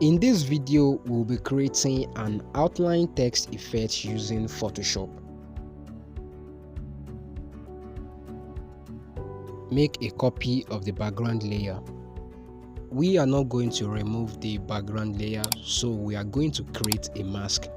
In this video, we'll be creating an outline text effect using Photoshop. Make a copy of the background layer. We are not going to remove the background layer, so we are going to create a mask.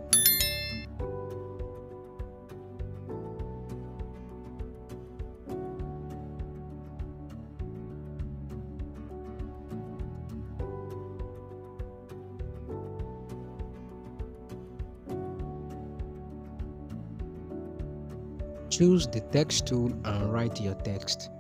Choose the text tool and write your text.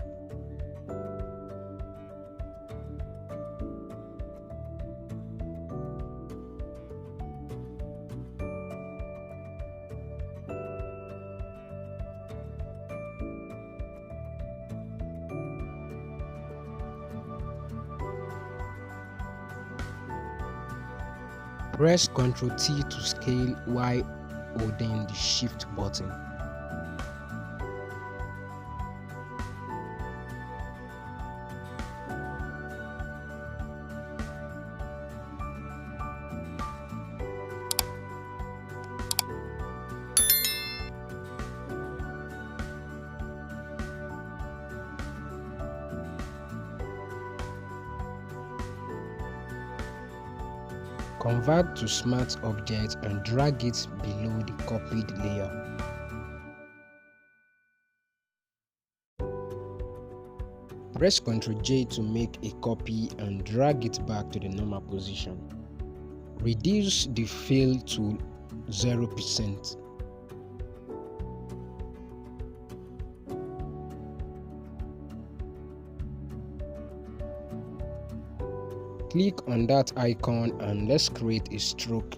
Press Ctrl T to scale while holding the Shift button. Convert to Smart Object and drag it below the copied layer. Press Ctrl J to make a copy and drag it back to the normal position. Reduce the fill to 0%. Click on that icon and let's create a stroke.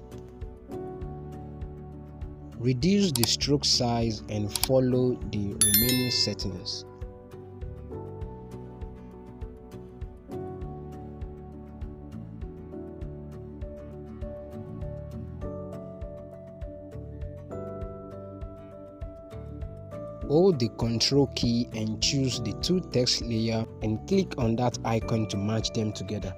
Reduce the stroke size and follow the remaining settings. Hold the Ctrl key and choose the two text layers and click on that icon to match them together.